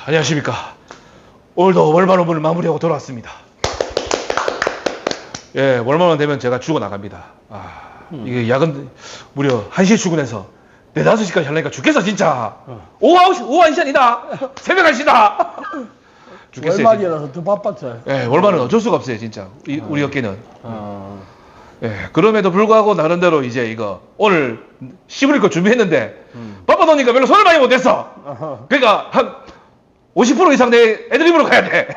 안녕하십니까. 오늘도 월말 업무를 마무리하고 돌아왔습니다. 예, 월말만 되면 제가 죽어나갑니다. 이게 야근 무려 1시에 출근해서 4, 5시까지 하려니까 죽겠어 진짜. 오후 1시 아니다. 새벽 1시다. 죽겠어요. 월말이라서 더 바빴어요. 예, 월말은 어쩔 수가 없어요 진짜. 우리 업계는. 예, 그럼에도 불구하고 나름대로 이제 이거 오늘 씹을 거 준비했는데 바빠놓으니까 별로 손을 많이 못했어. 그러니까 한 50% 이상 내 애드립으로 가야 돼.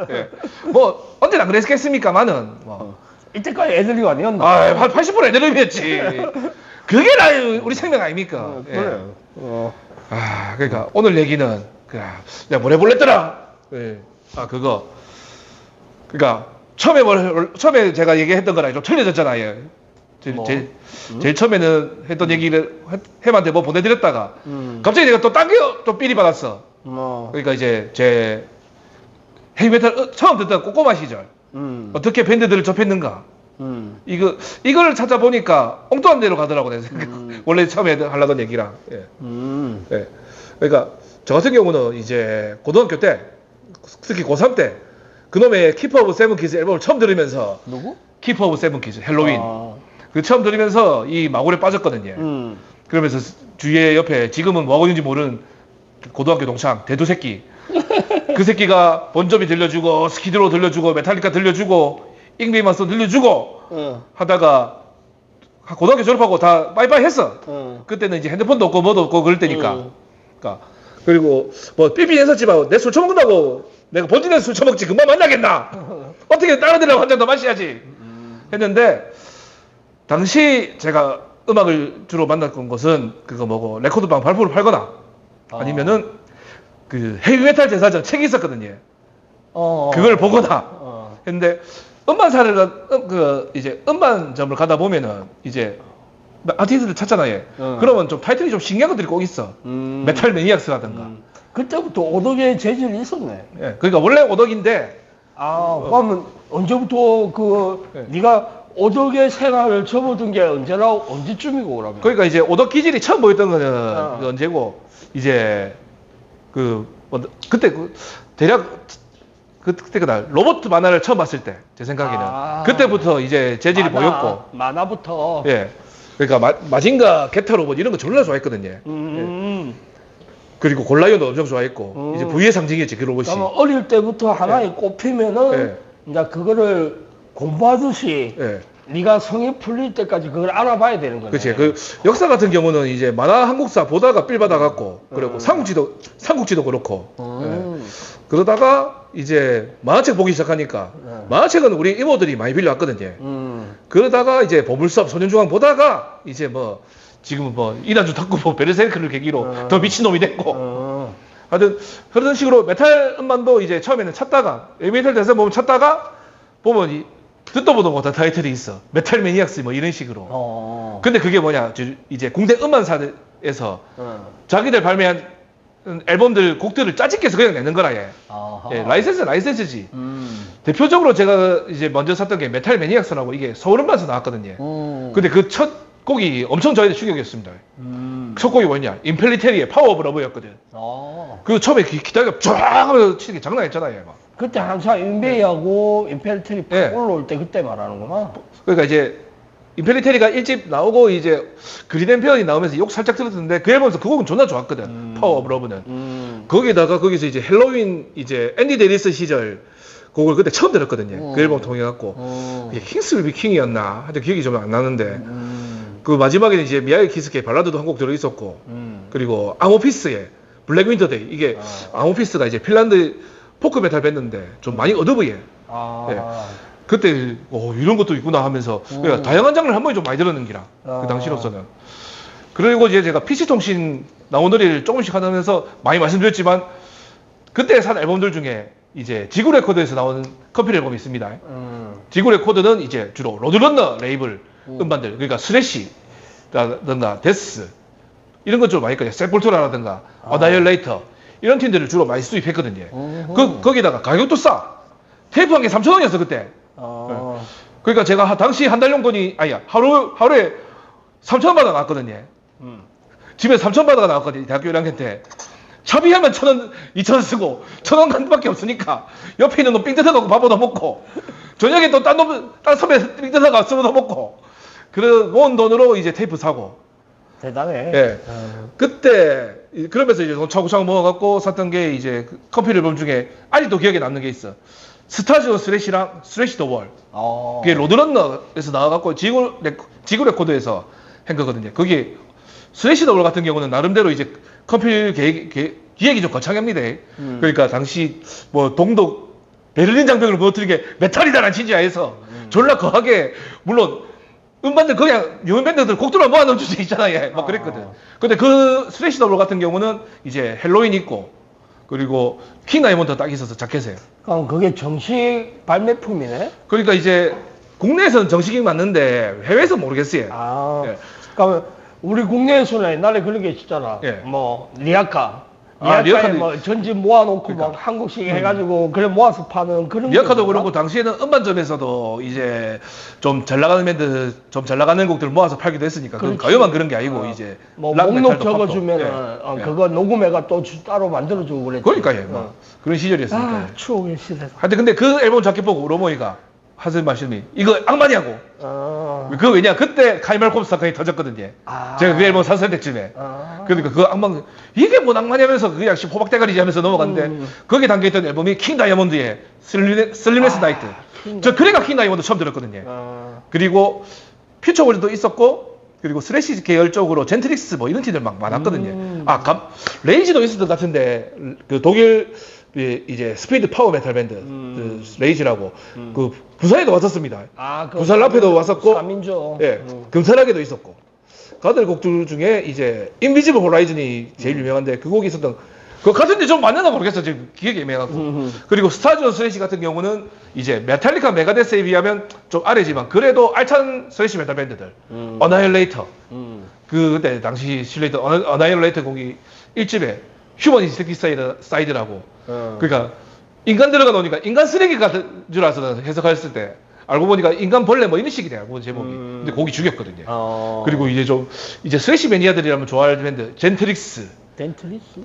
예. 뭐 언제나 그랬겠습니까만은 뭐. 이때까지 애들이 아니었나? 한 80% 애드립이었지. 그게 우리 생명 아닙니까? 그래. 그러니까 오늘 얘기는 내가 뭘 해볼랬더라. 예. 그거. 그러니까 처음에 제가 얘기했던 거랑 좀 틀려졌잖아요. 제일 처음에는 했던 얘기를 햄한테 뭐 보내드렸다가 갑자기 내가 또 딴 게 또 삘이 받았어. 그러니까 이제 제 헤비메탈 처음 듣던 꼬꼬마 시절 어떻게 밴드들을 접했는가 이걸 찾아보니까 엉뚱한 데로 가더라고 내 생각. 원래 처음에 하려던 얘기랑. 예. 예. 그러니까 저 같은 경우는 이제 고등학교 때 특히 고3 때 그놈의 키퍼 오브 세븐키즈 앨범을 처음 들으면서 누구? 키퍼 오브 세븐키즈 헬로윈 그 처음 들으면서 이 마골에 빠졌거든요. 그러면서 주위에 옆에 지금은 뭐 하고 있는지 모르는 고등학교 동창 대두 새끼 그 새끼가 본조비 들려주고 스키드로 들려주고 메탈리카 들려주고 잉비만스 들려주고 하다가 고등학교 졸업하고 다 빠이빠이 했어. 그때는 이제 핸드폰도 없고 뭐도 없고 그럴 때니까. 그러니까 그리고 뭐 삐삐 했었지만 내 술 처먹는다고 내가 본진에서 술 처먹지 금방 만나겠나. 어떻게 다른 데랑 한 잔 더 마셔야지 했는데 당시 제가 음악을 주로 만났던 것은 그거 뭐고 레코드방 발표를 팔거나 아니면은 그 헤비메탈 제사전 책이 있었거든요. 그걸 보거나 했는데 음반사를 이제 음반점을 가다 보면은 이제 아티스트를 찾잖아요. 그러면 좀 타이틀이 좀 신기한 것들이 꼭 있어. 메탈 매니악스라든가. 그때부터 오덕의 재질이 있었네. 예, 그러니까 원래 오덕인데. 그러면 언제부터 네가 오덕의 생활을 접어든 게 언제쯤이고 그러면? 그러니까 이제 오덕 기질이 처음 보였던 거는 언제고 이제 그때 대략 그때 그날 로버트 만화를 처음 봤을 때 제 생각에는 그때부터 이제 재질이 보였고 만화부터. 예. 그러니까 마징가 게타 로봇 이런 거 졸라 좋아했거든요. 예. 그리고 골라이온도 엄청 좋아했고 이제 부의 상징이었지 그 로봇이. 그러면 어릴 때부터 하나에 꼽히면은 이제 그거를 공부하듯이 네가 성이 풀릴 때까지 그걸 알아봐야 되는 거네. 그렇지. 그 역사 같은 경우는 이제 만화 한국사 보다가 삘 받아갖고 그리고 삼국지도 그렇고 그러다가 이제 만화책 보기 시작하니까 만화책은 우리 이모들이 많이 빌려왔거든요. 그러다가 이제 보물섬 소년중앙 보다가 이제 뭐 지금은 뭐 이난주 탁구보 베르세르크를 계기로 더 미친놈이 됐고 하여튼 그런 식으로 메탈 음반도 이제 처음에는 찾다가 메탈 대사 보면 찾다가 보면 듣도 보도 못한 타이틀이 있어. 메탈 매니악스 뭐 이런 식으로. 근데 그게 뭐냐 이제 공대 음반사에서 자기들 발매한 앨범들 곡들을 짜집게서 그냥 내는 거라 얘. 예, 라이센스지. 대표적으로 제가 이제 먼저 샀던 게 메탈 매니악스라고 이게 서울 음반에서 나왔거든요. 근데 그 첫 곡이 엄청 저희한테 충격이었습니다. 첫 곡이 뭐냐? 임펠리테리의 파워 오브 러브였거든. 그 처음에 기타가 쫙 하면서 치는 게 장난 아니잖아요. 막. 그때 한참 인베이하고 임펠리테리 팍 올라올 때 그때 말하는구나. 그러니까 이제 임펠리테리가 1집 나오고 이제 그리덴피언이 나오면서 욕 살짝 들었는데 그 앨범에서 그 곡은 존나 좋았거든. 파워 오브 러브는. 거기다가 거기서 이제 헬로윈 이제 앤디 데리스 시절 곡을 그때 처음 들었거든요. 그 앨범 통해 갖고 이게 킹스 윌 비 킹이었나? 하여튼 기억이 좀 안 나는데 그 마지막에는 이제 미야이 키스케 발라드도 한 곡 들어 있었고 그리고 아모피스의 블랙 윈터 데이 이게 아모피스가 이제 핀란드 포크 메탈 밴드인데 좀 많이 어드브해. 예. 그때 이런 것도 있구나 하면서 그러니까 다양한 장르를 한 번에 좀 많이 들었는 기라 그 당시로서는. 그리고 이제 제가 PC통신 나오너리를 조금씩 하면서 많이 말씀드렸지만 그때 산 앨범들 중에 이제 지구 레코드에서 나오는 커피 앨범이 있습니다. 지구 레코드는 이제 주로 로드런너 레이블 음반들 그러니까 스래시라든가 데스 이런 것 좀 많이 있거든요. 세폴투라라든가 어나이얼레이터 이런 팀들을 주로 많이 수입했거든요. 거기다가 가격도 싸. 테이프 한 개 3,000원이었어 그때. 그러니까 제가 당시 한 달 용돈이 하루에 3,000원 받아 나왔거든요. 집에 3,000원 받아 나왔거든요. 대학교 1학년 때. 샵이하면 1,000원, 2,000원 쓰고 1,000원 간밖에 없으니까 옆에 있는 놈 삥 뜯어가고 밥 얻어 먹고 저녁에 또 딴 선배 삥 뜯어가 쓰고 먹고 그 모은 돈으로 이제 테이프 사고. 대단해. 예. 그때 그러면서 이제 돈 차고차고 모아갖고 샀던 게 이제 그 커피 앨범 중에 아직도 기억에 남는 게 있어. 스타즈 스레시랑 스레시 더 월. 그게 로드런너에서 나와갖고 지구 레코드에서 한 거거든요. 거기 스레시 더 월 같은 경우는 나름대로 이제 커피 기획이 좀 거창합니다. 그러니까 당시 뭐 동독 베를린 장벽을 무너뜨리게 메탈이다라는 진지하에서 졸라 거하게 물론 음반들 그냥 유명 밴드들 곡들만 모아놓은 주제 있잖아요. 막 그랬거든. 근데 그 스레시 더 월 같은 경우는 이제 헬로윈 있고 그리고 킹 다이몬드 딱 있어서 자켓에. 그럼 그게 정식 발매품이네? 그러니까 이제 국내에서는 정식이 맞는데 해외에서 모르겠어요. 예. 그러면 우리 국내에서는 옛날에 그런 게 있었잖아. 예. 뭐 리아카. 리아카도 리아카에 뭐 전집 모아놓고 그러니까. 막 한국식 해가지고 그래 모아서 파는 그런. 리아카도 거구나. 그렇고 당시에는 음반점에서도 이제 좀 잘 나가는 밴드, 좀 잘 나가는 곡들 모아서 팔기도 했으니까 그건 그렇지. 가요만 그런 게 아니고 이제 뭐 락, 목록 메탈도 팝도. 적어주면은 예. 그거 녹음해가 또 따로 만들어주고 그랬지. 그러니까 예, 뭐 그런 시절이었으니까. 아, 추억의 시대다. 하여튼 근데 그 앨범 자켓 보고 로모이가 하는 말씀이 이거 악마냐고. 그거 왜냐 그때 카이말콤 사건이 터졌거든요. 제가 그 앨범 샀을 때쯤에. 그러니까 그 악마 이게 뭐 악마냐면서 그냥 호박대가리지 하면서 넘어갔는데 거기에 담겨있던 앨범이 킹 다이아몬드의 슬림레스 나이트. 저 그래가 킹 다이아몬드 처음 들었거든요. 그리고 퓨처 월드도 있었고 그리고 스래시 계열 쪽으로 젠트릭스 뭐 이런 팀들 막 많았거든요. 레이지도 있었던 것 같은데 그 독일 이제 스피드 파워 메탈 밴드 그 레이지라고 그 부산에도 왔었습니다. 그 부산 앞에도 왔었고 3인조. 예, 금산학에도 있었고 가들 곡들 중에 이제 인비지블 호라이즌이 제일 유명한데 그 곡이 있었던 그 같은데 좀 맞나 모르겠어 지금 기억이 애매하고 그리고 스타즈 스래시 같은 경우는 이제 메탈리카 메가데스에 비하면 좀 아래지만 그래도 알찬 스래시 메탈 밴드들 어나일레이터 그때 당시 실레이터 어나일레이터 곡이 1집에 휴먼 인섹티사이드라고 그러니까 인간 들어가 놓으니까 인간 쓰레기 같은 줄 알아서 해석했을 때 알고 보니까 인간 벌레 뭐 이런 식이 돼요 제목이. 근데 곡이 죽였거든요. 그리고 이제 좀 이제 스래시 매니아들이라면 좋아할 밴드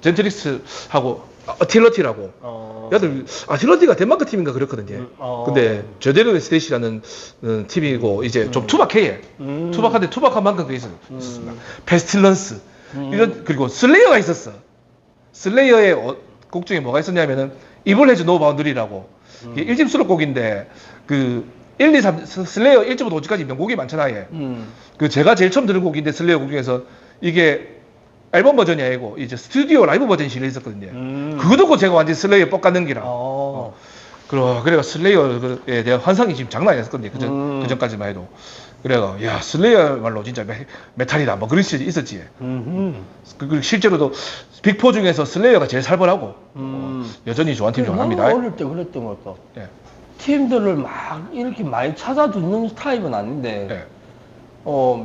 젠트릭스하고 아틸러티라고. 야들 아틸러티가 덴마크 팀인가 그렇거든요. 근데 제대로의 스테이시라는 팀이고 이제 좀 투박해요. 투박한데 투박한 만큼 돼 있었습니다. 페스틸런스 이런 그리고 슬레이어가 있었어. 슬레이어의 곡 중에 뭐가 있었냐면은 이블 해즈 노 바운드리라고. 이게 1집 수록곡인데 그 1, 2, 3 슬레이어 1집부터 5집까지 명곡이 많잖아요. 그 제가 제일 처음 들은 곡인데 슬레이어 곡 중에서 이게 앨범 버전이 아니고 이제 스튜디오 라이브 버전이 실려 있었거든요. 그거 듣고 제가 완전 슬레이어 뻑가는 기라. 그래가 슬레이어에 대한 환상이 지금 장난이 아니었거든요. 그 전까지만 해도. 그래가 야 슬레이어말로 진짜 메탈이다 뭐 그런 시절이 있었지. 그리고 실제로도 빅4 중에서 슬레이어가 제일 살벌하고 여전히 좋아하는 팀 중 하나입니다. 어릴 때 그랬던 것 같다. 예. 팀들을 막 이렇게 많이 찾아 듣는 타입은 아닌데 예.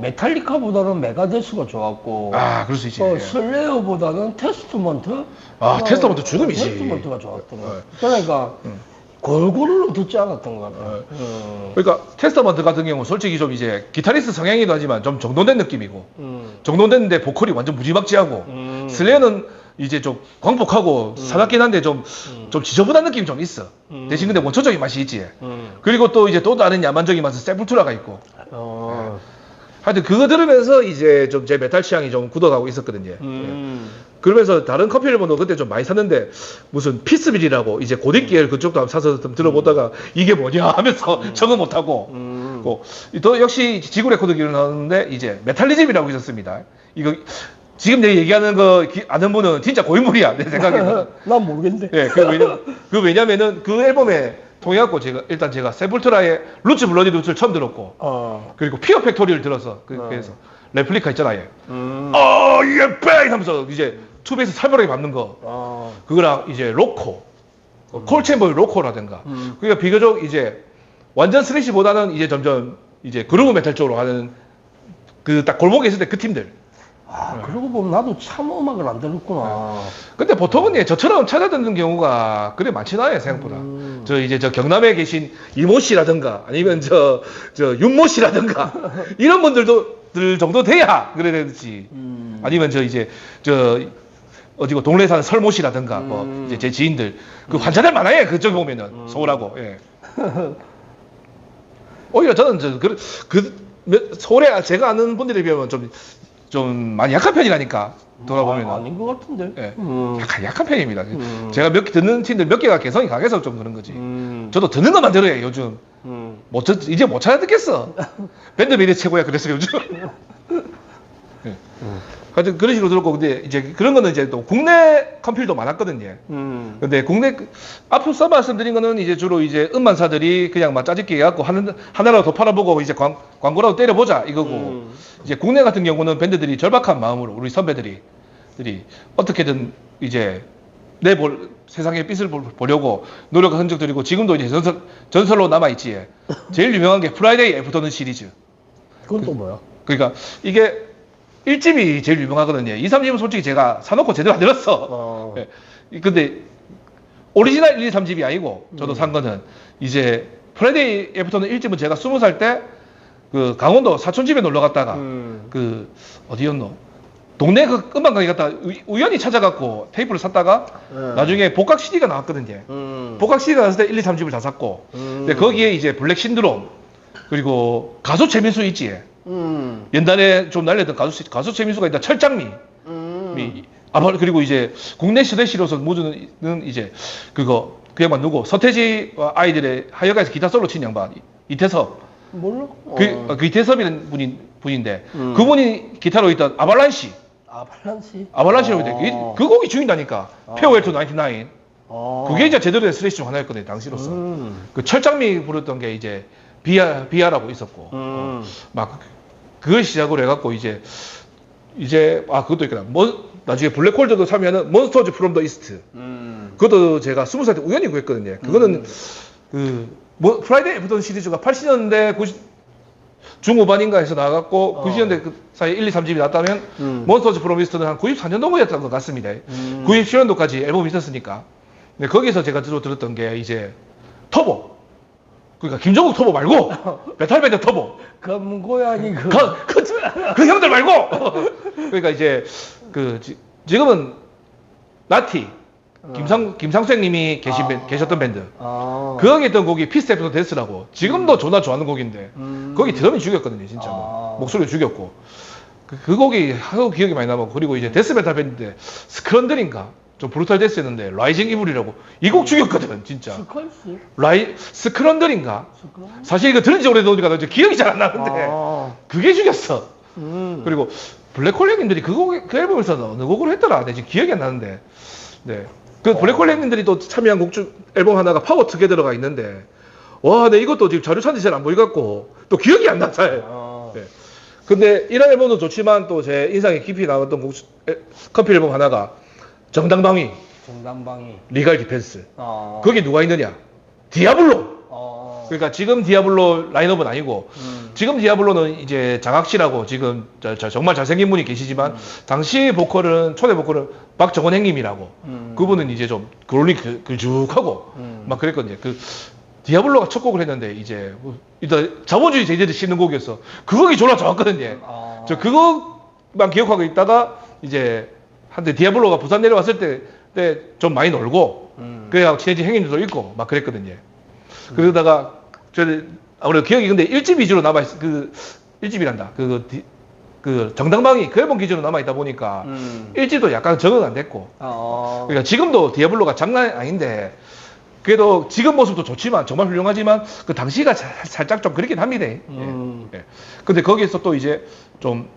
메탈리카보다는 메가데스가 좋았고 그럴 수 있지. 슬레이어보다는 테스트먼트? 테스트먼트 죽음이지. 테스트먼트가 좋았던 거. 그러니까 골고루 듣지 않았던 것 같아요. 그러니까 테스트먼트 같은 경우 솔직히 좀 이제 기타리스트 성향이기도 하지만 좀 정돈된 느낌이고 정돈됐는데 보컬이 완전 무지막지하고 슬레이어는 이제 좀 광폭하고 사납긴 한데 좀 지저분한 느낌이 좀 있어. 대신 근데 원초적인 맛이 있지. 그리고 또 이제 또 다른 야만적인 맛은 세풀투라가 있고. 하여튼 그거 들으면서 이제 좀 제 메탈 취향이 좀 굳어가고 있었거든요. 그러면서 다른 커피 앨범도 그때 좀 많이 샀는데 무슨 피스빌이라고 이제 고딕 계열 그쪽도 한번 사서 좀 들어보다가 이게 뭐냐 하면서 적응 못하고 또 역시 지구 레코드 기를 나왔는데 이제 메탈리즘이라고 있었습니다. 이거 지금 내가 얘기하는 거 아는 분은 진짜 고인물이야 내 생각에는. 난 모르겠는데. 예, 왜냐면은 그 앨범에 통해갖고 제가 세불트라의 루츠 블러디 루츠를 처음 들었고 그리고 피어 팩토리를 들어서 그래서 레플리카 있잖아요. 이게 뺑 하면서 이제 투베이스 살벌하게 밟는 거 그거랑 이제 로코 콜챔버의 로코라든가 그러니까 비교적 이제 완전 스래시보다는 이제 점점 이제 그루브 메탈 쪽으로 가는 그 딱 골목에 있을 때 그 팀들. 그러고 보면 나도 참 음악을 안 들었구나. 근데 보통은 저처럼 찾아 듣는 경우가 그래 많지 않아요 생각보다. 저 경남에 계신 이모 씨라든가 아니면 저 윤모 씨라든가 이런 분들 정도 돼야 그래 되지. 아니면 어디고 동네에 사는 설모 씨라든가 뭐 이제 제 지인들 그 환자들 많아요. 그쪽 보면은 서울하고. 예. 오히려 저는 서울에 제가 아는 분들에 비하면 좀 많이 약한 편이라니까 돌아보면 아닌 것 같은데. 예. 약한 편입니다. 제가 듣는 팀들 몇 개가 개성이 강해서 좀 그런 거지. 저도 듣는 것만 들어요 요즘. 이제 못 찾아 듣겠어. 밴드 메이드 최고야 그래서 요즘. 예. 하여튼 그런 식으로 들었고, 근데 이제 그런 거는 이제 또 국내 컴필도 많았거든요. 근데 국내, 앞서 말씀드린 거는 이제 주로 이제 음반사들이 그냥 막 짜집기 해갖고 하나라도 더 팔아보고 이제 광고라도 때려보자 이거고, 이제 국내 같은 경우는 밴드들이 절박한 마음으로 우리 선배들이 어떻게든 이제 세상의 빛을 보려고 노력한 흔적들이고, 지금도 이제 전설로 남아있지. 제일 유명한 게 프라이데이 애프터눈 시리즈. 그건 또 뭐야? 그러니까 이게 1집이 제일 유명하거든요. 2, 3집은 솔직히 제가 사놓고 제대로 안 들었어. 예. 근데 오리지널 1, 2, 3집이 아니고 저도 산 거는 이제 프라이데이 애프터눈 1집은 제가 20살 때 그 강원도 사촌집에 놀러 갔다가 그 어디였노? 동네 그 음반 가게 갔다가 우연히 찾아갖고 테이프를 샀다가 나중에 복각 CD가 나왔거든요. 복각 CD가 나왔을 때 1, 2, 3집을 다 샀고, 근데 거기에 이제 블랙 신드롬 그리고 가수 최민수 있지. 옛날에 좀 날렸던 가수 최민수가 있다. 철장미. 그리고 이제 국내 시대시로서 모두는 이제 그 양반 누구? 서태지 아이들의 하여가에서 기타 솔로 친 양반 이태섭. 몰라? 그 이태섭이라는 분인데 그분이 기타로 있던 아발란시. 아발란시라고 있대. 그 곡이 죽인다니까. 페어웰 투 99. 그게 이제 제대로 된 스트레치 중 하나였거든요. 당시로서. 그 철장미 부르던 게 이제 비아라고 있었고, 막 그걸 시작으로 해갖고 이제 그것도 있거든. 나중에 블랙홀드도 사면은 몬스터즈 프롬 더 이스트. 그것도 제가 20살 때 우연히 구했거든요. 그거는 프라이데이 애프터눈 시리즈가 80년대 중후반인가 해서 나와갖고 90년대 그 사이에 1, 2, 3집이 나왔다면 몬스터즈 프롬 이스트는 한 94년도였던 것 같습니다. 97년도까지 앨범이 있었으니까. 근데 거기서 제가 들었던 게 이제 터보. 그러니까 김종국 터보 말고 메탈밴드 터보. 검은 고양이 그 형들 말고. 그러니까 이제 지금은 나티 김상수님이 계셨던 밴드. 거기 있던 곡이 피스 애프터 데스라고. 지금도 존나 좋아하는 곡인데 거기 드럼이 죽였거든요, 진짜. 목소리 죽였고. 그 곡이 하도 기억이 많이 남았고, 그리고 이제 데스메탈 밴드인데 스크런들인가 좀 브루탈 데스였는데 라이징 이블이라고 이 곡 죽였거든 진짜. 스크런들인가? 사실 이거 들은 지 오래되니까 기억이 잘 안 나는데 그게 죽였어. 그리고 블랙홀 형님들이 그 앨범에서 어느 곡으로 했더라. 내 지금 기억이 안 나는데. 네. 그 블랙홀 형님들이 또 참여한 곡 중 앨범 하나가 파워 투게더가 있는데, 와, 내 이것도 지금 자료 찾는지 잘 안 보이갖고 또 기억이 안 나 잘. 네. 근데 이런 앨범도 좋지만 또 제 인상에 깊이 남았던 커피 앨범 하나가 정당방위 리갈 디펜스. 거기 누가 있느냐? 디아블로. 그러니까 지금 디아블로 라인업은 아니고 지금 디아블로는 이제 장학씨라고 지금 정말 잘생긴 분이 계시지만 당시 초대 보컬은 박정원 형님이라고. 그분은 이제 좀 그롤리 글죽하고 막 그랬거든요. 그 디아블로가 첫 곡을 했는데 이제 일단 자본주의 제재를 씹는 곡이었어. 그 곡이 졸라 좋았거든요. 저 그것만 기억하고 있다가 이제 한때 디아블로가 부산 내려왔을 때 좀 많이 놀고 그래야 친해진 형님들도 있고 막 그랬거든요. 그러다가 아무래도 기억이 근데 1집 위주로 남아있어. 1집이란다. 그 정당방위 그 앨범 기준으로 남아있다 보니까 1집도 약간 적응 안 됐고. 그러니까 지금도 디아블로가 장난 아닌데, 그래도 지금 모습도 좋지만 정말 훌륭하지만 그 당시가 살짝 좀 그렇긴 합니다. 예. 근데 거기에서 또 이제 좀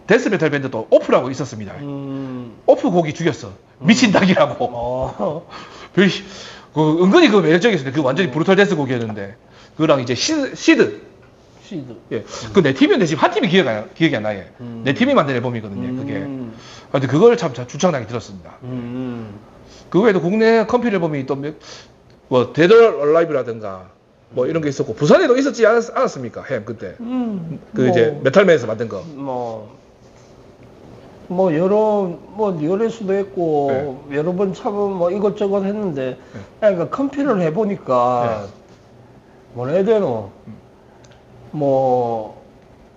데스메탈 밴드도 오프라고 있었습니다. 오프 곡이 죽였어. 미친 닭이라고. 은근히 그 매력적이었는데 그 완전히 브루탈 데스 곡이었는데, 그거랑 이제 시드. 예. 그 내 팀이었는데 지금 한 팀이 기억이 안 나요. 내 팀이 만든 앨범이거든요. 그게. 근데 그걸 참 주창나게 들었습니다. 그 외에도 국내 컴필 앨범이 또 뭐 데드 얼라이브라든가 뭐 이런 게 있었고, 부산에도 있었지 않았습니까? 햄 그때. 이제 메탈맨에서 만든 거. 여러 수도 있고, 네. 여러 번 참 이것저것 했는데, 그러니까 컴필을 해보니까, 뭐라 해야 되노?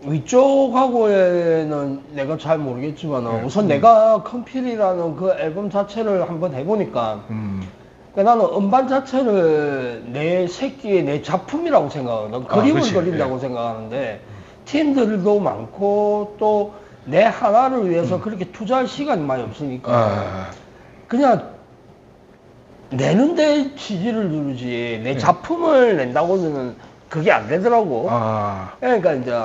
위쪽하고에는 내가 잘 모르겠지만 우선 내가 컴필이라는 그 앨범 자체를 한번 해보니까 그러니까 나는 음반 자체를 내 새끼의 내 작품이라고 생각하거든. 그림을 그렇지. 그린다고 생각하는데 팀들도 많고 또 내 하나를 위해서 그렇게 투자할 시간이 많이 없으니까 그냥 내는데 지지를 누르지 내 작품을 낸다고는 그게 안 되더라고. 그러니까 이제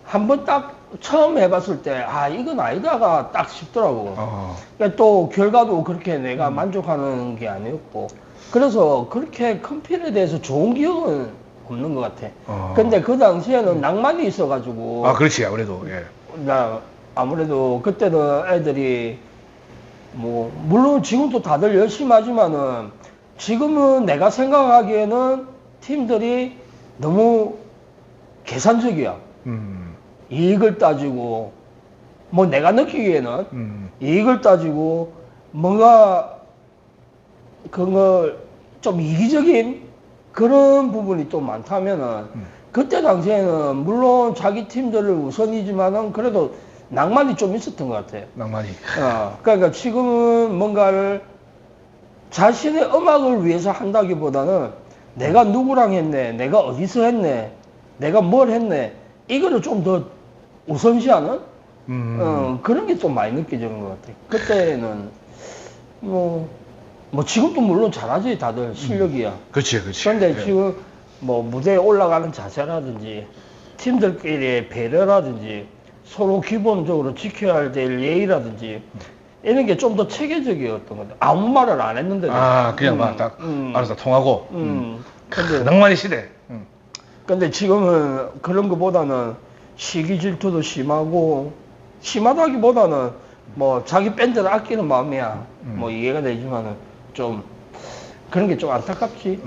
한번 딱 처음 해봤을 때 이건 아니다가 딱 싶더라고. 그러니까 또 결과도 그렇게 내가 만족하는 게 아니었고 그래서 그렇게 컴필에 대해서 좋은 기억은 없는 것 같아. 근데 그 당시에는 낭만이 있어가지고 그렇지 아무래도 나 아무래도 그때는 애들이 뭐 물론 지금도 다들 열심히 하지만은 지금은 내가 생각하기에는 팀들이 너무 계산적이야. 이익을 따지고 뭐 내가 느끼기에는 이익을 따지고 뭔가 그걸 좀 이기적인 그런 부분이 좀 많다면은 그때 당시에는 물론 자기 팀들을 우선이지만은 그래도 낭만이 좀 있었던 것 같아. 낭만이. 그러니까 지금은 뭔가를 자신의 음악을 위해서 한다기보다는 내가 누구랑 했네, 내가 어디서 했네, 내가 뭘 했네, 이거를 좀 더 우선시하는 그런 게 좀 많이 느껴지는 것 같아. 그때는 뭐 지금도 물론 잘하지 다들 실력이야. 그렇지. 그런데 지금 뭐 무대에 올라가는 자세라든지 팀들끼리의 배려라든지 서로 기본적으로 지켜야 될 예의라든지 이런 게 좀 더 체계적이었던 것 같아. 아무 말을 안 했는데. 그냥 막 딱 알아서 통하고. 근데 낭만의 시대. 근데 지금은 그런 것보다는 시기 질투도 심하고 심하다기보다는 뭐 자기 밴드를 아끼는 마음이야. 뭐 이해가 되지만은 좀 그런 게 좀 안타깝지.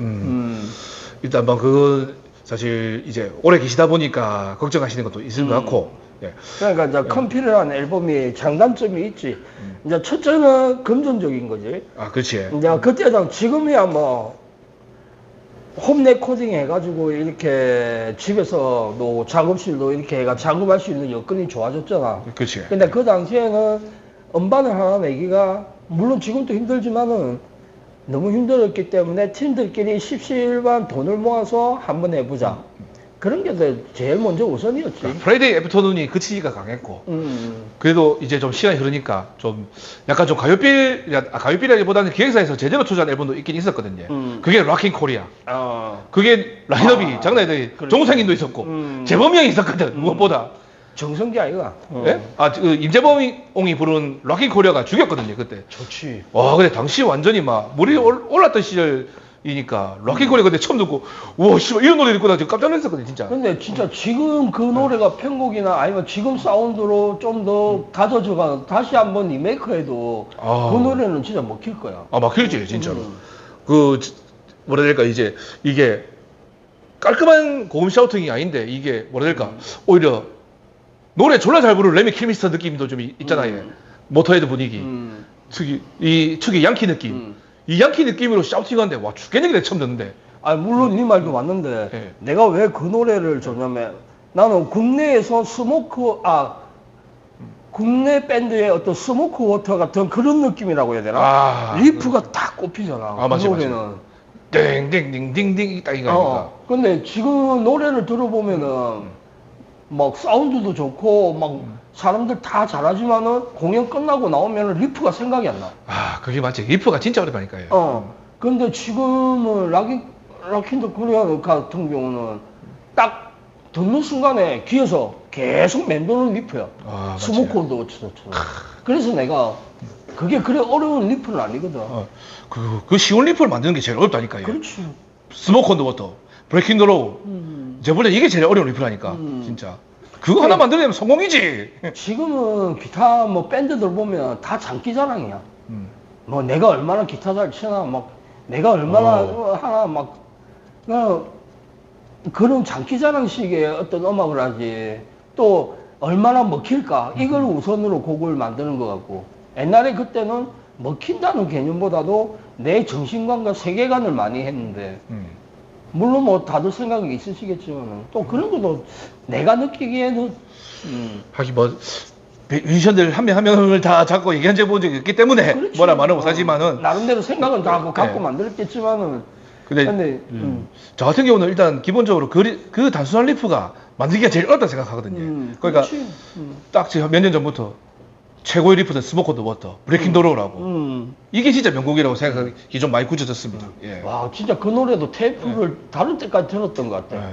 일단 뭐 그건 사실 이제 오래 계시다 보니까 걱정하시는 것도 있을 것 같고. 그러니까 이제 컴필이라는 앨범이 장단점이 있지. 이제 첫째는 금전적인 거지. 그렇지. 이제 그때당 지금이야 뭐 홈 레코딩 해가지고 이렇게 집에서도 작업실도 이렇게 해가 작업할 수 있는 여건이 좋아졌잖아. 그렇지. 근데 그 당시에는 음반을 하나 내기가 물론 지금도 힘들지만은 너무 힘들었기 때문에 팀들끼리 십시일반 돈을 모아서 한번 해보자. 그런 게 제일 먼저 우선이었지. 프라이데이 애프터눈이 그 취지가 강했고, 그래도 이제 좀 시간이 흐르니까 좀 약간 좀 가요필이라기보다는 기획사에서 제대로 투자한 앨범도 있긴 있었거든요. 그게 락킹 코리아. 그게 라인업이 장난 아니더니 정우성님도 있었고, 재범이 형이 있었거든, 무엇보다. 정성기 아이가. 예? 임재범이 부른 락킹 코리아가 죽였거든요, 그때. 좋지. 와, 근데 당시 완전히 막 물이 올랐던 시절이니까 락킹 코리아 그때 처음 듣고, 우와, 씨발, 이런 노래 듣고 나 지금 깜짝 놀랐었거든, 진짜. 근데 진짜 지금 그 노래가 편곡이나 아니면 지금 사운드로 좀 더 다져져가 다시 한번 리메이크해도 그 노래는 진짜 먹힐 거야. 막힐지, 진짜로. 뭐라 해야 될까, 이제, 이게 깔끔한 고음 샤우팅이 아닌데, 이게 뭐라 해야 될까, 오히려 노래 졸라 잘 부르는 레미 킬미스터 느낌도 좀 있잖아요. 모터헤드 분위기. 특히 양키 느낌. 이 양키 느낌으로 샤우팅하는데, 와, 죽겠는 게 처음 듣는데. 물론 네 말도 맞는데, 내가 왜 그 노래를 줬냐면, 나는 국내에서 국내 밴드의 어떤 스모크 워터 같은 그런 느낌이라고 해야 되나? 리프가 딱 꼽히잖아. 그 맞아, 노래는. 맞아. 땡땡띵띵띵 딱 이거 근데 지금 노래를 들어보면은, 막 사운드도 좋고 막 사람들 다 잘하지만은 공연 끝나고 나오면은 리프가 생각이 안 나. 그게 맞지. 리프가 진짜 오랜만이니까요. 근데 지금은 락킨더 코리아 같은 경우는 딱 듣는 순간에 귀에서 계속 맴도는 리프야. 스모크도 어쩌고. 그래서 내가 그게 그래 어려운 리프는 아니거든. 그 쉬운 리프를 만드는 게 제일 어렵다니까요. 그렇지. 스모크 언더 워터, 브레이킹 더 로우. 저번에 이게 제일 어려운 리프라니까. 진짜. 그거 하나 만들면 성공이지. 지금은 기타 뭐 밴드들 보면 다 장기자랑이야. 뭐 내가 얼마나 기타 잘 치나 막 내가 얼마나 하나 막 그런 장기자랑식의 어떤 음악을 하지. 또 얼마나 먹힐까 이걸 우선으로 곡을 만드는 것 같고, 옛날에 그때는 먹힌다는 개념보다도 내 정신관과 세계관을 많이 했는데 물론 뭐 다들 생각이 있으시겠지만 또 그런 것도 내가 느끼기에는 하긴 뭐 뮤지션들 한 명 한 명을 다 잡고 얘기한 적 본 적이 없기 때문에 그렇지. 뭐라 말은 못하지만은 나름대로 생각은 다 갖고 네. 만들었겠지만은 근데 저 같은 경우는 일단 기본적으로 그 단순한 리프가 만들기가 제일 어렵다 생각하거든요. 그러니까 그렇지. 딱 제가 몇 년 전부터 최고의 리프는 스모크 온 더 워터, 브레이킹 도로라고 이게 진짜 명곡이라고 생각하기 좀 많이 굳혀졌습니다. 예. 와 진짜 그 노래도 테이프를 다룰 때까지 들었던 것 같아.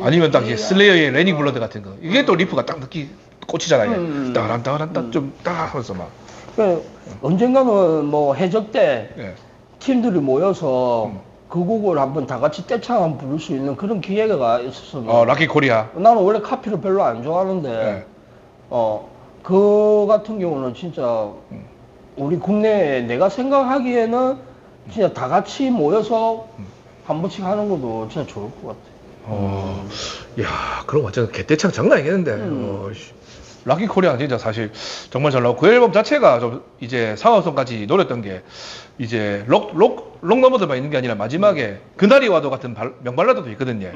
아니면 딱 이제 슬레이어의 레닝 블러드 같은 거 이게 또 리프가 딱 느끼 꽂히잖아요. 따란따란 좀딱 하면서 막 그러니까 언젠가는 뭐 해적 때 예. 팀들이 모여서 그 곡을 한번 다 같이 떼창 한번 부를 수 있는 그런 기회가 있었으면 라키 코리아. 나는 원래 카피를 별로 안 좋아하는데 예. 그 같은 경우는 진짜 우리 국내에 내가 생각하기에는 진짜 다 같이 모여서 한 번씩 하는 것도 진짜 좋을 것 같아. 야, 그럼 완전 개떼창 장난 아니겠는데. 락키 코리아는 진짜 사실 정말 잘 나오고 그 앨범 자체가 좀 이제 상업성까지 노렸던 게 이제 록 너머들만 있는 게 아니라 마지막에 그날이 와도 같은 명발라드도 있거든요.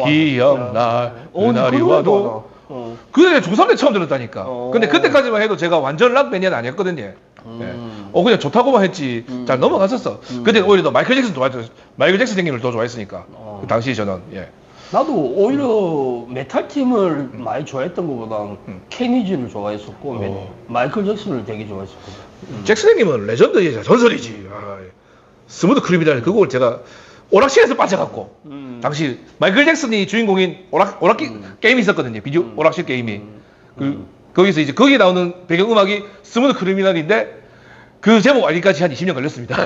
기억날 그날이 와도. 그게 중3 때 처음 들었다니까. 근데 그때까지만 해도 제가 완전 락 매니아는 아니었거든요. 네. 그냥 좋다고만 했지 잘 넘어갔었어. 근데 오히려 더 마이클 잭슨 좋아했어. 마이클 잭슨 생김을 더 좋아했으니까. 그 당시 저는 예. 나도 오히려 메탈 팀을 많이 좋아했던 것보다 케니지를 좋아했었고 마이클 잭슨을 되게 좋아했었거든. 잭슨 형님은 레전드이자 전설이지. 스무드 크리미널 그 곡을 제가 오락실에서 빠져갖고 당시 마이클 잭슨이 주인공인 오락기 게임이 있었거든요. 비디오 오락실 게임이. 거기서 이제 거기에 나오는 배경음악이 스무드 크리미널인데 그 제목 알기까지 한 20년 걸렸습니다.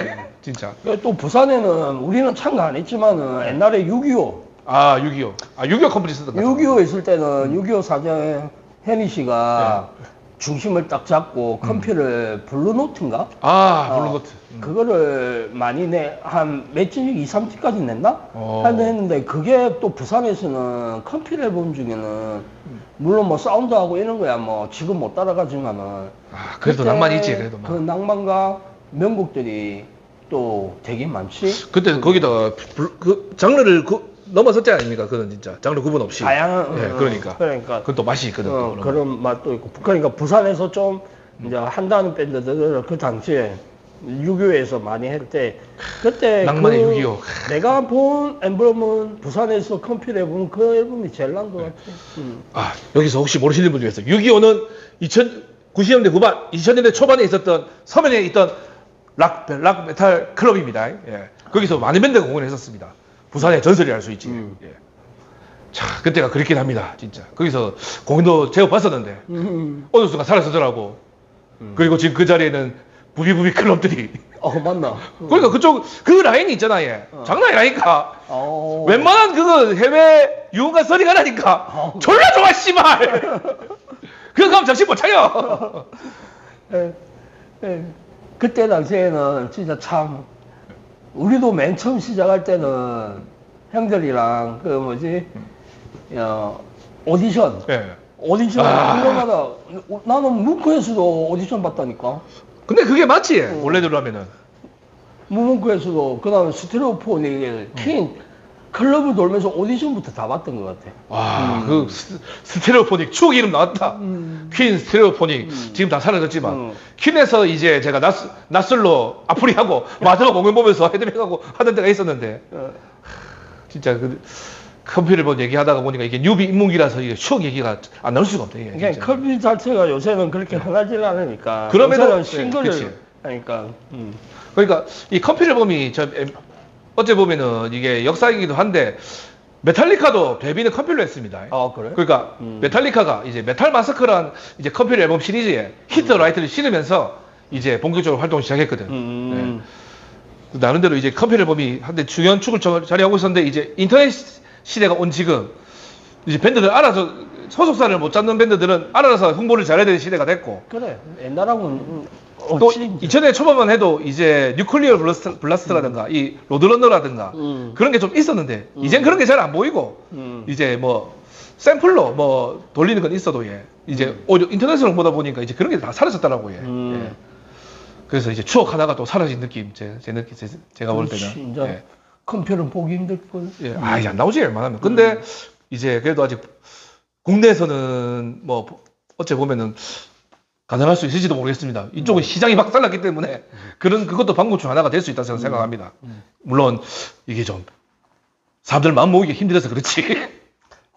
진짜. 또 부산에는 우리는 참가 안 했지만은 옛날에 6.25 6.25. 6.25 컴퍼니 쓰던 거. 6.25 있을 때는 6.25 사장의 혜니 씨가 중심을 딱 잡고 컴퓨터를 블루노트인가? 블루노트. 그거를 많이 한 몇 집, 2, 3집까지 냈나? 했는데 그게 또 부산에서는 컴퓨터 앨범 중에는 물론 뭐 사운드하고 이런 거야 뭐 지금 못 따라가지만은 그래도 낭만이 있지 그래도 그 낭만과 명곡들이 또 되게 많지. 그때 거기다가 그 장르를 넘어섰지 아닙니까? 그건 진짜 장르 구분 없이 다양한 예, 그러니까 그건 또 맛이 있거든. 그런 맛도 있고 그러니까 부산에서 좀 이제 한다는 밴드들을 그 당시에 6.25에서 많이 할 때 그때 낭만의 6.25 내가 본 앨범은 부산에서 컴퓨터 앨범 그 앨범이 제일 난 것 같아. 여기서 혹시 모르시는 분 중에서 6.25는 90년대 후반 2000년대 초반에 있었던 서면에 있던 락 메탈 클럽입니다. 예. 거기서 많은 밴드가 공연했었습니다. 부산의 전설이 알 수 있지. 예. 자, 그때가 그립긴 합니다. 진짜. 거기서 공연도 제가 봤었는데 어느 순간 사라지더라고. 그리고 지금 그 자리에는 부비부비 클럽들이 맞나? 그러니까 그쪽 그 라인이 있잖아 얘. 장난이 아니까. 웬만한 그거 해외 유흥가 소리가 나니까 졸라 좋아 씨발. 그거 가면 정신 못 차려. 그때 당시에는 진짜 참 우리도 맨 처음 시작할 때는 형들이랑 그 뭐지 오디션 오디션 그거마다 나는 문구에서도 오디션 봤다니까. 근데 그게 맞지 원래대로 하면은 문구에서도 그다음 스테레오폰이 퀸 클럽을 돌면서 오디션부터 다 봤던 것 같아. 그 스테레오포닉 추억 이름 나왔다. 퀸 스테레오포닉 지금 다 사라졌지만 퀸에서 이제 제가 낯설로 아프리하고 마지막 공연 보면서 헤드뱅하고 하던 때가 있었는데 진짜 그 컴퓨터 본 얘기하다가 보니까 이게 뉴비 인문기라서 이게 추억 얘기가 안 나올 수가 없다. 이게 그러니까 컴퓨터 자체가 요새는 그렇게 흔하지 않으니까. 그럼에도 싱글을 하니까. 그러니까 이 컴퓨터 앨범이 어째 보면은 이게 역사이기도 한데 메탈리카도 데뷔는 컴필로 했습니다. 그래? 그러니까 메탈리카가 이제 메탈 마스크란 이제 컴필 앨범 시리즈에 히트 라이트를 실으면서 이제 본격적으로 활동을 시작했거든. 네. 나름대로 이제 컴필 앨범이 한데 중요한 축을 자리하고 있었는데 이제 인터넷 시대가 온 지금 이제 밴드들 알아서 소속사를 못 잡는 밴드들은 알아서 홍보를 잘해야 되는 시대가 됐고. 그래. 옛날하고는 또 2000년 초반만 해도 이제 뉴클리어 블라스트라든가 이 로드런너라든가 그런 게 좀 있었는데 이젠 그런 게 잘 안 보이고 이제 뭐 샘플로 뭐 돌리는 건 있어도 이제 오히려 인터넷으로 보다 보니까 이제 그런 게 다 사라졌더라고요. 그래서 이제 추억 하나가 또 사라진 느낌 제가 볼 때는. 진짜. 컴퓨터는 보기 힘들걸. 예, 안 나오지 웬만하면. 근데 이제 그래도 아직 국내에서는 뭐 어째 보면은 가능할 수 있을지도 모르겠습니다. 이쪽은 시장이 박살났기 때문에 그것도 방법 중 하나가 될 수 있다고 생각합니다. 물론 이게 좀 사람들 마음 모으기 힘들어서 그렇지.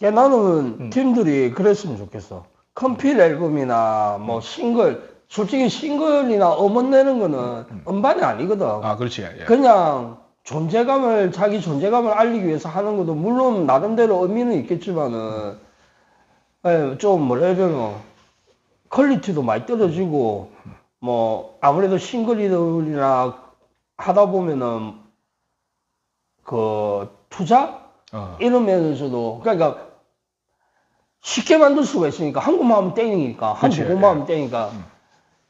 야, 나는 팀들이 그랬으면 좋겠어. 컴필 앨범이나 뭐 싱글, 솔직히 싱글이나 음원 내는 거는 음반이 아니거든. 아, 그렇지. 예. 그냥 자기 존재감을 알리기 위해서 하는 것도 물론 나름대로 의미는 있겠지만은 좀 뭐라 해야 되나, 퀄리티도 많이 떨어지고 뭐 아무래도 싱글이나 하다 보면은 그 투자 이러면서도 그러니까 쉽게 만들 수가 있으니까 한 곡만 하면 땡이니까 한 두 곡만 하면 땡이니까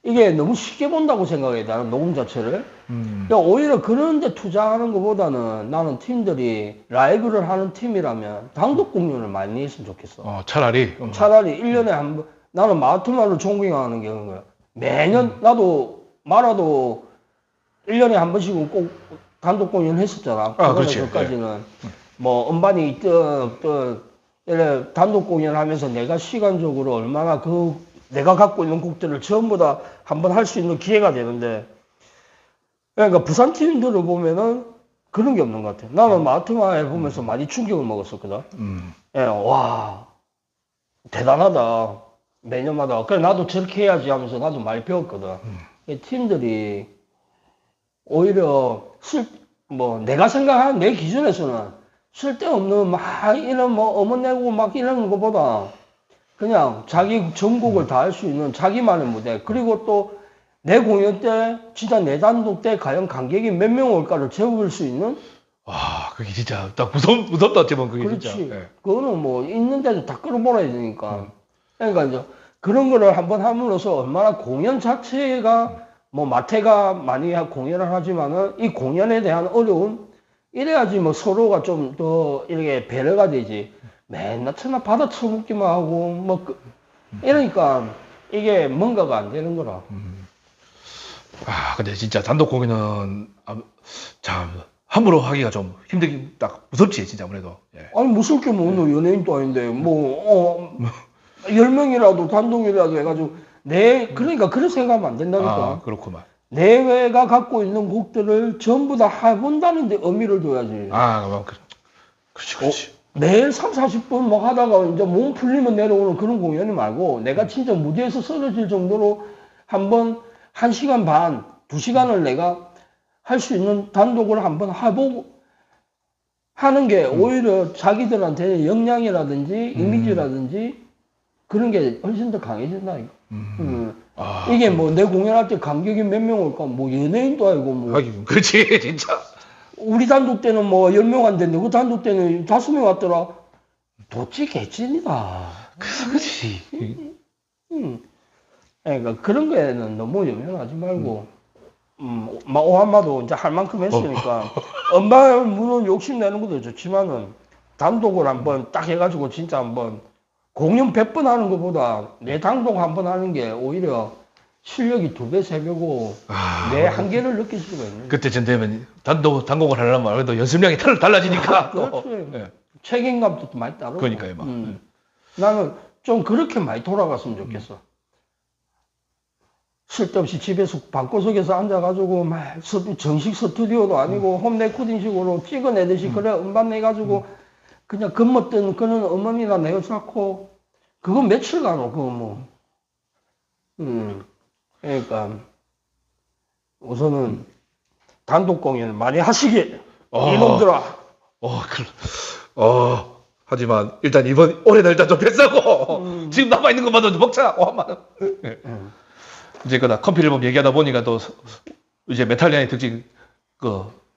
이게 너무 쉽게 본다고 생각해 나는 녹음 자체를. 그러니까 오히려 그런데 투자하는 것보다는 나는 팀들이 라이브를 하는 팀이라면 단독 공연을 많이 했으면 좋겠어. 차라리 1년에 한 번. 나는 마트마를 존경하는 게 그런 거야. 매년 나도 말아도 1년에 한 번씩은 꼭 단독 공연 했었잖아. 그렇지. 그까지는 뭐 음반이 있든 이래 단독 공연하면서 내가 시간적으로 얼마나 내가 갖고 있는 곡들을 전부 다 한번 할 수 있는 기회가 되는데, 그러니까 부산 팀들을 보면은 그런 게 없는 것 같아. 나는 마트마에 보면서 많이 충격을 먹었었거든. 예, 와 대단하다. 매년마다 그래 나도 저렇게 해야지 하면서 나도 많이 배웠거든. 팀들이 오히려 내가 생각하는 내 기준에서는 쓸데없는 막 이런 뭐 음원 내고 막 이런 거보다 그냥 자기 전곡을 다 할 수 있는 자기만의 무대, 그리고 또 내 공연 때 진짜 내 단독 때 과연 관객이 몇 명 올까를 재볼 수 있는. 그게 진짜 딱 무섭다 어쩌면 그게. 그렇지. 진짜. 예. 그거는 뭐 있는데도 다 끌어몰아야 되니까. 그러니까 이제 그런 거를 한번 함으로써 얼마나 공연 자체가 뭐 마태가 많이 공연을 하지만은 이 공연에 대한 어려움, 이래야지 뭐 서로가 좀 더 이렇게 배려가 되지. 맨날 천나 받아 처먹기만 하고 뭐 이러니까 이게 뭔가가 안 되는 거라. 근데 진짜 단독 공연은 참 함부로 하기가 좀 힘들긴 딱 무섭지 진짜 아무래도. 예. 아니 무섭게 뭐 연예인도 아닌데 10명이라도 단독이라도 해가지고 그러니까 그렇게 생각하면 안 된다니까. 그렇구만. 내가 갖고 있는 곡들을 전부 다 해본다는 데 의미를 둬야지. 그렇지. 매일 3, 40분 뭐 하다가 이제 몸 풀리면 내려오는 그런 공연이 말고 내가 진짜 무대에서 쓰러질 정도로 한번 1시간 반, 2시간을 내가 할 수 있는 단독을 한번 해보고 하는 게 오히려 자기들한테 역량이라든지 이미지라든지 그런 게 훨씬 더 강해진다. 이게 뭐 내 공연할 때 관객이 몇 명 올까? 뭐 연예인도 아니고 뭐. 그렇지 진짜. 우리 단독 때는 뭐 10명 안 됐는데 그 단독 때는 5명 왔더라. 도치 개찐이다. 그렇지. 그러니까 그런 거에는 너무 연연하지 말고 오한마도 이제 할 만큼 했으니까 음반 물론 욕심내는 것도 좋지만은 단독을 한번 딱 해가지고 진짜 한번 공연 100번 하는 것보다 내 단독 한번 하는 게 오히려 실력이 2배, 3배고 내 한계를 느낄 수가 있는. 그때쯤 되면 단곡을 하려면 아무래도 연습량이 달라지니까. 그렇지. 네. 책임감도 많이 따르고. 그러니까요. 나는 좀 그렇게 많이 돌아갔으면 좋겠어. 쓸데없이 집에서 방구석에서 앉아가지고 막 정식 스튜디오도 아니고 홈 레코딩식으로 찍어내듯이 그래 음반 내가지고 그냥 건멋던 그런 음원이나 내어놓고 그거 며칠간 그거 뭐. 그러니까 우선은 단독 공연을 많이 하시길 이놈들아. 하지만 일단 이번 올해는 일단 좀 뱃사고 지금 남아 있는 것만도 먹자. 이제 그다 컴필 앨범 얘기하다 보니까 또 이제 메탈리아의 특징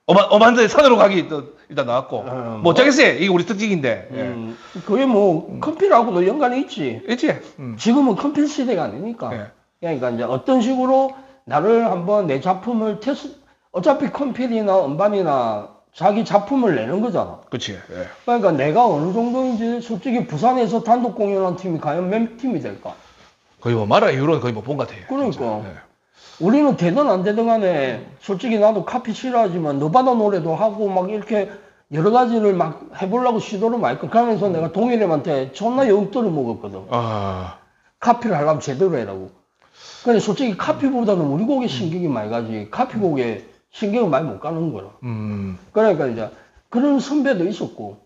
어만드의 산으로 가기 또 일단 나왔고 뭐 어쩌겠어요. 이게 우리 특징인데. 그게 뭐 컴필하고도 연관이 있지. 있지. 지금은 컴필 시대가 아니니까. 그러니까 이제 어떤 식으로 나를 한번 내 작품을 어차피 컴필이나 음반이나 자기 작품을 내는 거잖아. 그렇지. 그러니까 내가 어느 정도인지 솔직히 부산에서 단독 공연한 팀이 과연 몇 팀이 될까? 거의 뭐 마라 이후로는 거의 못 본 것 같아요. 그러니까. 우리는 되든 안 되든 간에 솔직히 나도 카피 싫어하지만 너바나 노래도 하고 막 이렇게 여러 가지를 막 해보려고 시도를 많이 했고 그러면서 내가 동일님한테 존나 영떠를 먹었거든. 카피를 하려면 제대로 해라고. 근데 솔직히 카피보다는 우리 곡에 신경이 많이 가지 카피 곡에 신경을 많이 못 가는 거라. 그러니까 이제 그런 선배도 있었고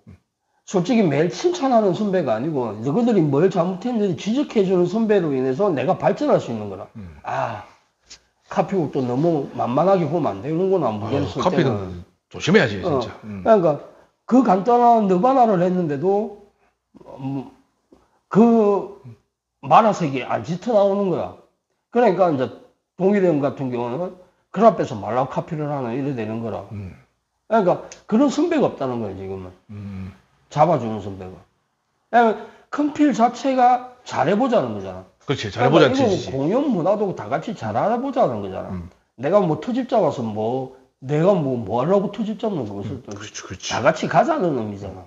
솔직히 매일 칭찬하는 선배가 아니고 너희들이 뭘 잘못했는지 지적해주는 선배로 인해서 내가 발전할 수 있는 거라. 아 카피곡도 너무 만만하게 보면 안 되는구나 무게를 쓸 카피는 때는. 조심해야지 진짜. 그러니까 그 간단한 너바나를 했는데도 그 만화색이 안 짙어 나오는 거야. 그러니까 이제 동일이 형 같은 경우는 그 앞에서 말라고 카피를 하는 이래 되는 거라. 그러니까 그런 선배가 없다는 거야 지금은. 잡아주는 선배가. 그러니까 컴필 자체가 잘해보자는 거잖아. 그렇지, 잘해보자는 그러니까 뜻이지. 이거 공연 문화도 다 같이 잘 알아보자는 거잖아. 내가 뭐 투집 잡아서 내가 뭐 하려고 투집 잡는 것을 또 그렇지. 다 같이 가자는 의미잖아.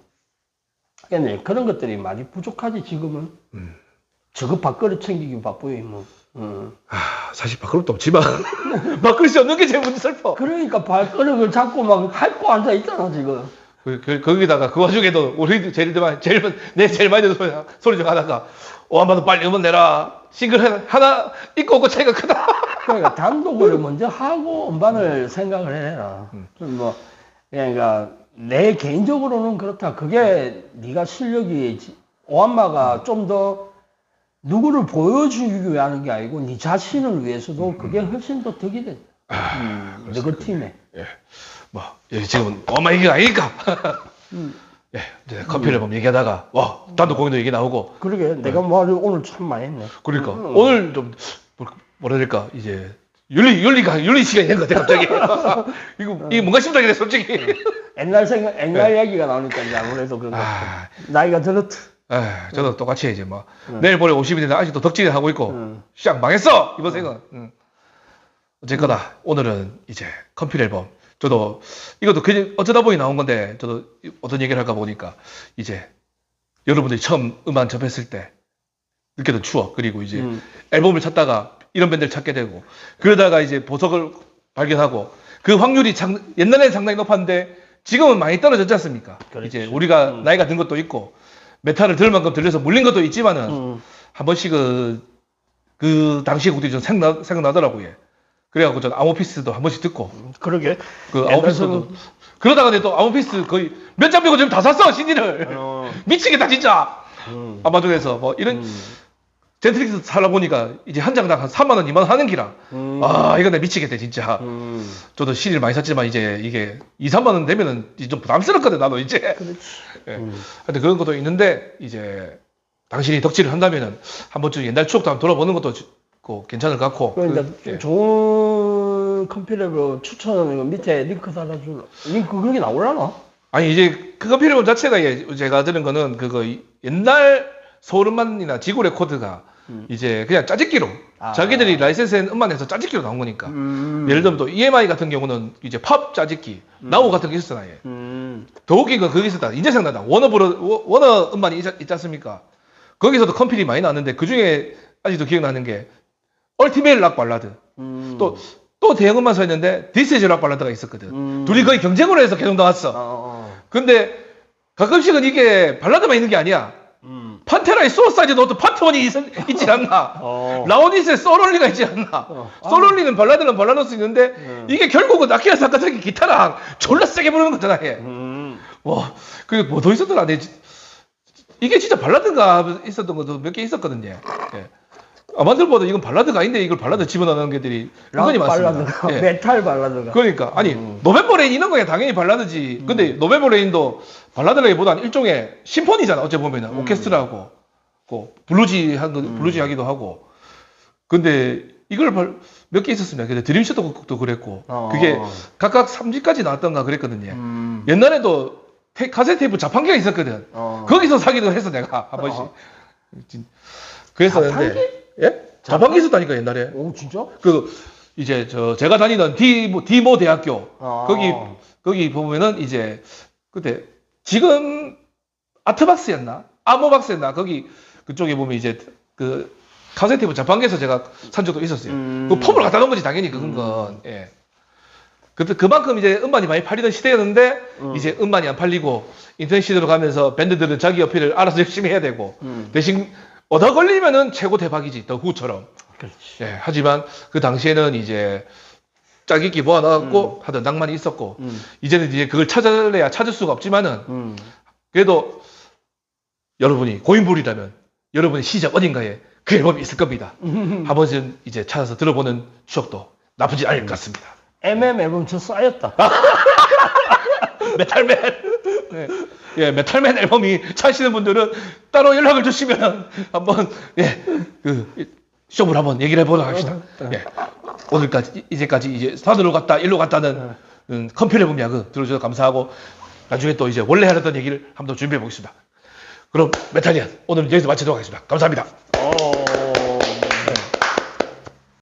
그러니까 그런 것들이 많이 부족하지 지금은. 저거 밥그릇 챙기기 바쁘요 뭐. 사실 밥그릇도 없지만 밥그릇이 없는 게 제일 문제 슬퍼. 그러니까 밥그릇을 잡고 막 핥고 앉아 있잖아 지금. 거기다가 그 와중에도 우리 제일 많이 듣는 소리 중 하나가 오한번도 빨리 음원 내라. 싱글 하나 있고 없고 차이가 크다. 그러니까 단독을 먼저 하고 음반을 생각을 해라. 뭐 그러니까 내 개인적으로는 그렇다. 그게 네가 실력이 오한마가 좀 더 누구를 보여주기 위해 하는 게 아니고 네 자신을 위해서도 그게 훨씬 더 덕이 돼. 너그 팀에. 예. 지금은 엄마 얘기가 아니니까. 예, 이제 커피 앨범 얘기하다가 와 단독 공연도 얘기 나오고. 그러게 내가 말을 오늘 참 많이 했네. 그러니까 오늘 좀 뭐라 해야 될까 이제 윤리 시간이 된 것 같아 갑자기. 이게 뭔가 심하게 돼 솔직히. 옛날 이야기가 나오니까 이제 아무래도 그런 거. 나이가 들었다. 저도 똑같이 이제 뭐 내일 모레 50이 되는데 아직도 덕질을 하고 있고 시작 망했어 이번 생은. 어쨌거나 오늘은 이제 컴필 앨범 저도 이것도 어쩌다 보니 나온 건데 저도 어떤 얘기를 할까 보니까 이제 여러분들이 처음 음악 접했을 때 느꼈던 추억 그리고 이제 앨범을 찾다가 이런 밴드를 찾게 되고 그러다가 이제 보석을 발견하고 그 확률이 옛날에는 상당히 높았는데 지금은 많이 떨어졌지 않습니까? 그렇지. 이제 우리가 나이가 든 것도 있고 메탈을 들을 만큼 들려서 물린 것도 있지만은 한 번씩 그 당시의 곡들이 좀 생각나더라고요. 그래갖고 전 아모피스도 한 번씩 듣고. 그러게. 그 아모피스도. 그러다가 또 아모피스 거의 몇 장 빼고 지금 다 샀어, CD를. 미치겠다, 진짜. 아마존에서 뭐 이런. 젠트릭스 살아 보니까 이제 한 장당 한 3만원, 2만원 하는 기라. 이거 내 미치겠다, 진짜. 저도 CD를 많이 샀지만 이제 이게 2, 3만원 되면은 좀 부담스럽거든, 나도 이제. 그렇지. 예. 하여튼 그런 것도 있는데, 이제 당신이 덕질을 한다면은 한 번쯤 옛날 추억도 한번 돌아보는 것도 괜찮을 것 같고. 그러니까 좋은 컴필랩으로 추천하는 거 밑에 링크 달아주라. 링크 그게 나올라나? 아니 이제 그 컴필랩 자체가 제가 들은 거는 그거 옛날 서울음반이나 지구 레코드가 이제 그냥 짜집기로 자기들이 라이센스한 음반 내서 짜집기로 나온 거니까. 예를 들면 또 EMI 같은 경우는 이제 팝 짜집기 나우 같은 게 있었잖아. 더 웃긴 건 그게 있었다. 이제 생각난다. 워너 음반이 있지 않습니까? 거기서도 컴필이 많이 나왔는데 그 중에 아직도 기억나는 게 얼티메일 락 발라드. 또 대형 음반서 했는데 디스이즈 락 발라드가 있었거든. 둘이 거의 경쟁으로 해서 계속 나왔어. 근데 가끔씩은 이게 발라드만 있는 게 아니야. 판테라의 수어사이드 노트 파트 1이 있지 않나. 라오니스의 솔롤리가 있지 않나. 솔롤리는 발라드는 발라놓을 수 있는데 이게 결국은 아키라 사카사키 기타랑 졸라 세게 부르는 거잖아. 얘. 와, 그게 뭐 더 있었더라. 이게 진짜 발라드가 있었던 것도 몇 개 있었거든요. 예. 아마들보다 이건 발라드가 아닌데 이걸 발라드 집어넣는 게들이 은근히 많습니다. 예. 메탈 발라드가. 그러니까 아니 노벤버 레인 이런 거야 당연히 발라드지. 근데 노벤버 레인도 발라드라기보다는 일종의 심포니잖아. 어째 보면은 오케스트라하고 블루지 하기도 하고. 근데 이걸 몇 개 있었습니다. 근데 드림쇼도 곡도 그랬고 그게 각각 3집까지 나왔던가 그랬거든요. 옛날에도 카세트 테이프 자판기가 있었거든. 거기서 사기도 했어 내가 한 번씩. 그랬었는데. 예? 자판기 있었다니까 옛날에. 오 진짜? 이제 제가 다니던 디모 대학교 거기 보면은 이제 그때 지금 아트박스였나 아모박스였나 그쪽에 보면 이제 그 카세이테이프 자판기에서 제가 산 적도 있었어요. 그 펌을 갖다 놓은 거지 당연히 그건 건. 예. 그만큼 이제 음반이 많이 팔리던 시대였는데 이제 음반이 안 팔리고 인터넷 시대로 가면서 밴드들은 자기 어필을 알아서 열심히 해야 되고 대신 얻어 걸리면은 최고 대박이지 더 후처럼. 그렇지. 예. 하지만 그 당시에는 이제 짜깁기 모아놔갖고 하던 낭만이 있었고 이제는 이제 그걸 찾아내야 찾을 수가 없지만은 그래도 여러분이 고인물이라면 여러분의 시작 어딘가에 그 앨범이 있을 겁니다. 한 번쯤 이제 찾아서 들어보는 추억도 나쁘지 않을 것 같습니다. MM 앨범 저 쌓였다. 메탈맨. 네. 예, 메탈맨 앨범이 찾으시는 분들은 따로 연락을 주시면 한번 예, 쇼를 한번 얘기를 해보도록 합시다. 예. 오늘까지 이제까지 이제 산으로 갔다 일로 갔다는 컴퓨터 앨범 야구 들어주셔서 감사하고 나중에 또 이제 원래 하려던 얘기를 한번 더 준비해 보겠습니다. 그럼 메탈리안 오늘 여기서 마치도록 하겠습니다. 감사합니다.